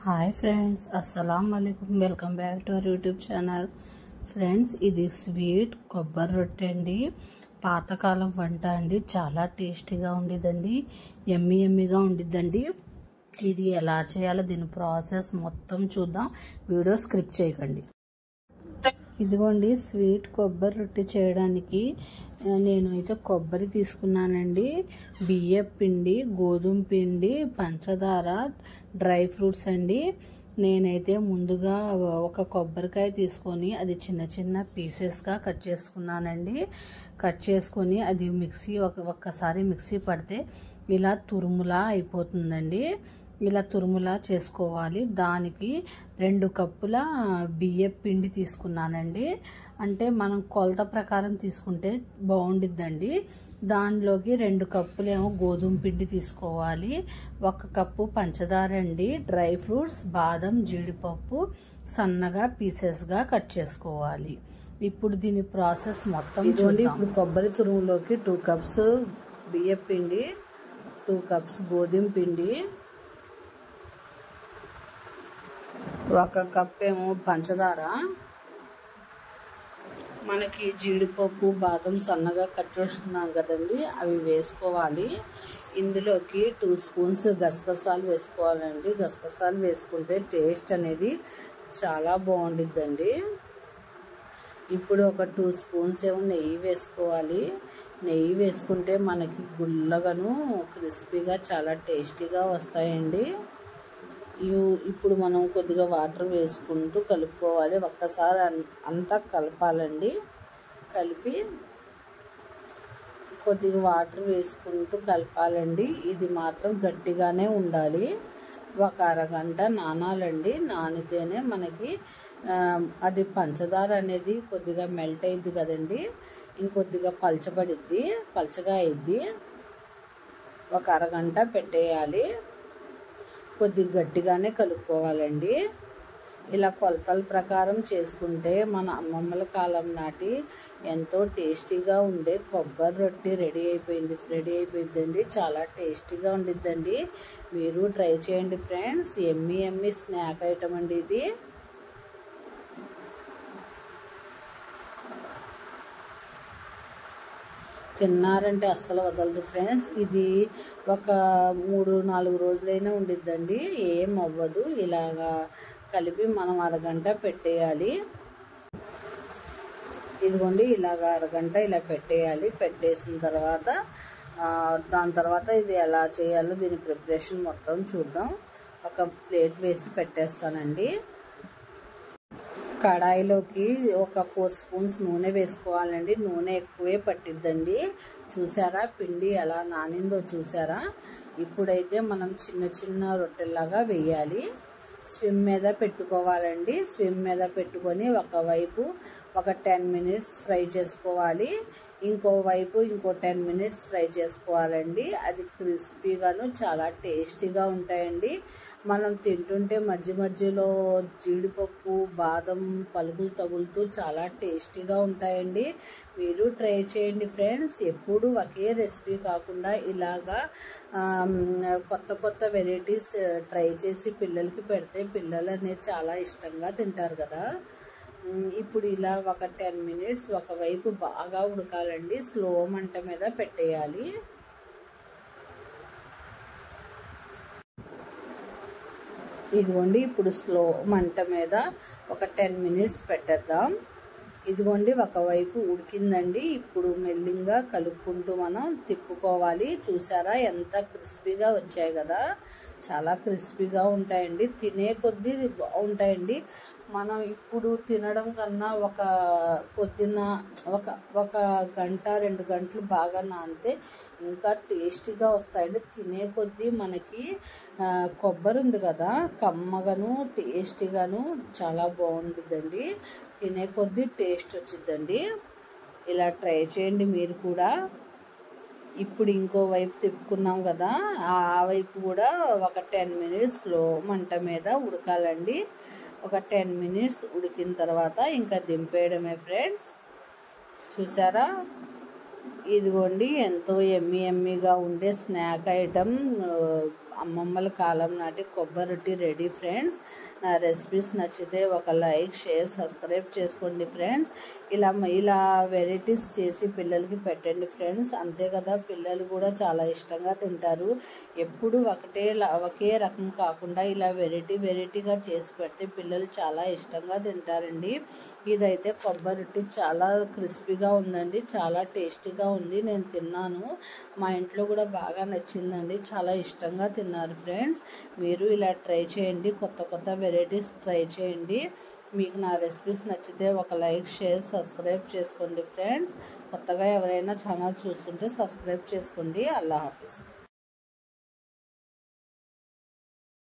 Hi friends, అస్సలం వాలేకుమ్. Welcome back to our YouTube channel. Friends, ఇది స్వీట్ కొబ్బరి రొట్టె అండి. పాతకాలం వంట అండి. చాలా టేస్టీగా ఉండిద్దండి, ఎమ్మీగా ఉండిద్దండి. ఇది ఎలా చేయాలో దీని ప్రాసెస్ మొత్తం చూద్దాం. వీడియో స్కిప్ చేయకండి. ఇదిగోండి, స్వీట్ కొబ్బరి రొట్టె చేయడానికి నేను అయితే కొబ్బరి తీసుకున్నానండి, బియ్యం పిండి, గోధుమ పిండి, పంచదార, డ్రై ఫ్రూట్స్ అండి. నేనైతే ముందుగా ఒక కొబ్బరికాయ తీసుకొని అది చిన్న చిన్న పీసెస్గా కట్ చేసుకున్నానండి. కట్ చేసుకొని అది ఒక్కసారి మిక్సీ పడితే ఇలా తురుములా అయిపోతుందండి. ఇలా తురుములా చేసుకోవాలి. దానికి 2 కప్పుల బియ్యం పిండి తీసుకున్నానండి. అంటే మనం కొలత ప్రకారం తీసుకుంటే బాగుండిద్దండి. దానిలోకి 2 కప్పులేమో గోధుమ పిండి తీసుకోవాలి. 1 కప్పు పంచదార అండి. డ్రై ఫ్రూట్స్, బాదం, జీడిపప్పు సన్నగా పీసెస్గా కట్ చేసుకోవాలి. ఇప్పుడు దీని ప్రాసెస్ మొత్తం చూడండి. ఇప్పుడు కొబ్బరి తురుములోకి 2 కప్స్ బియ్యం పిండి, 2 కప్స్ గోధుమ పిండి, 1 కప్ ఏమో పంచదార, మనకి జీడిపప్పు, బాదం సన్నగా కట్ చేసుకున్నాం కదండి, అవి వేసుకోవాలి. ఇందులోకి 2 స్పూన్స్ గసగసాలు వేసుకోవాలండి. గసగసాలు వేసుకుంటే టేస్ట్ అనేది చాలా బాగుండిద్దండి. ఇప్పుడు ఒక 2 స్పూన్స్ ఏమో నెయ్యి వేసుకోవాలి. నెయ్యి వేసుకుంటే మనకి గుల్లగాను క్రిస్పీగా చాలా టేస్టీగా వస్తాయండి. ఇప్పుడు మనం కొద్దిగా వాటర్ వేసుకుంటూ కలుపుకోవాలి. ఒక్కసారి అంతా కలపాలండి. కలిపి కొద్దిగా వాటర్ వేసుకుంటూ కలపాలండి. ఇది మాత్రం గట్టిగానే ఉండాలి. 1 అరగంట నానాలండి. నానితేనే మనకి అది పంచదార అనేది కొద్దిగా మెల్ట్ అయింది కదండి, ఇంకొద్దిగా పలచగా అయింది. 1 అరగంట పెట్టేయాలి. కొద్దిగా గట్టిగానే కలుపుకోవాలండి. ఇలా కొలతల ప్రకారం చేసుకుంటే మన అమ్మమ్మల కాలం నాటి ఎంతో టేస్టీగా ఉండే కొబ్బరి రొట్టె రెడీ అయిపోయిందండి. చాలా టేస్టీగా ఉండిద్దండి. మీరు ట్రై చేయండి ఫ్రెండ్స్. ఎమ్మీ స్నాక్ ఐటమ్ అండి ఇది. తిన్నారంటే అస్సలు వదలరు ఫ్రెండ్స్. ఇది ఒక 3-4 రోజులైనా ఉండిద్దండి, ఏం అవ్వదు. ఇలాగా కలిపి మనం అరగంట పెట్టేయాలి. ఇదిగోండి, ఇలాగ అరగంట ఇలా పెట్టేయాలి. పెట్టేసిన తర్వాత దాని తర్వాత ఇది ఎలా చేయాలో దీని ప్రిపరేషన్ మొత్తం చూద్దాం. ఒక ప్లేట్ వేసి పెట్టేస్తానండి. కడాయిలోకి ఒక 4 స్పూన్స్ నూనె వేసుకోవాలండి. నూనె ఎక్కువే పట్టిద్దండి. చూసారా పిండి ఎలా నానిందో చూసారా? ఇప్పుడైతే మనం చిన్న రొట్టెల్లాగా వేయాలి. స్విమ్ మీద పెట్టుకోవాలండి. స్విమ్ మీద పెట్టుకొని ఒకవైపు ఒక 10 మినిట్స్ ఫ్రై చేసుకోవాలి. ఇంకో 10 మినిట్స్ ఫ్రై చేసుకోవాలండి. అది క్రిస్పీగాను చాలా టేస్టీగా ఉంటాయండి. మనం తింటుంటే మధ్యలో జీడిపప్పు, బాదం పలుకులు తగులుతూ చాలా టేస్టీగా ఉంటాయండి. మీరు ట్రై చేయండి ఫ్రెండ్స్. ఎప్పుడు ఒకే రెసిపీ కాకుండా ఇలాగా కొత్త వెరైటీస్ ట్రై చేసి పిల్లలకి పెడితే పిల్లలు అనేది చాలా ఇష్టంగా తింటారు కదా. ఇప్పుడు ఇలా ఒక 10 మినిట్స్ ఒకవైపు బాగా ఉడకాలండి. స్లో మంట మీద పెట్టేయాలి. ఇదిగోండి, ఇప్పుడు స్లో మంట మీద ఒక 10 మినిట్స్ పెట్టేద్దాం. ఇదిగోండి, ఒకవైపు ఉడికిందండి. ఇప్పుడు మెల్లింగా కలుపుకుంటూ మనం తిప్పుకోవాలి. చూసారా ఎంత క్రిస్పీగా వచ్చాయి కదా? చాలా క్రిస్పీగా ఉంటాయండి. తినే కొద్దీ బాగుంటాయండి. మనం ఇప్పుడు తినడం కన్నా పొద్దున్న ఒక గంట 2 గంటలు బాగా నానితే ఇంకా టేస్టీగా వస్తాయండి. తినే కొద్దీ మనకి కొబ్బరి ఉంది కదా, కమ్మగాను టేస్టీగాను చాలా బాగుంటుందండి. తినే కొద్దీ టేస్ట్ వచ్చిద్దండి. ఇలా ట్రై చేయండి మీరు కూడా. ఇప్పుడు ఇంకో వైపు తిప్పుకున్నాం కదా, ఆ వైపు కూడా ఒక 10 మినిట్స్ స్లో మంట మీద ఉడకాలండి. ఒక 10 మినిట్స్ ఉడికిన తర్వాత ఇంకా దింపేయడమే ఫ్రెండ్స్. చూసారా? ఇదిగోండి, ఎంతో ఎమ్మీగా ఉండే స్నాక్ ఐటమ్ అమ్మమ్మల కాలం నాటి కొబ్బరి రొట్టి రెడీ ఫ్రెండ్స్. నా రెసిపీస్ నచ్చితే ఒక లైక్, షేర్, సబ్స్క్రైబ్ చేసుకోండి ఫ్రెండ్స్. ఇలా వెరైటీస్ చేసి పిల్లలకి పెట్టండి ఫ్రెండ్స్. అంతే కదా, పిల్లలు కూడా చాలా ఇష్టంగా తింటారు. ఎప్పుడు ఒకే రకం కాకుండా ఇలా వెరైటీగా చేసి పెడితే పిల్లలు చాలా ఇష్టంగా తింటారండి. ఇదైతే కొబ్బరి రొట్టి చాలా క్రిస్పీగా ఉందండి, చాలా టేస్టీగా ఉంది. నేను తిన్నాను, మా ఇంట్లో కూడా బాగా నచ్చిందండి, చాలా ఇష్టంగా తిన్నారు ఫ్రెండ్స్. మీరు ఇలా ట్రై చేయండి, కొత్త వెరైటీస్ ట్రై చేయండి. మీకు నా రెసిపీస్ నచ్చితే ఒక లైక్, షేర్, సబ్స్క్రైబ్ చేసుకోండి ఫ్రెండ్స్. కొత్తగా ఎవరైనా ఛానల్ చూస్తుంటే సబ్స్క్రైబ్ చేసుకోండి. అల్లా హాఫీజ్.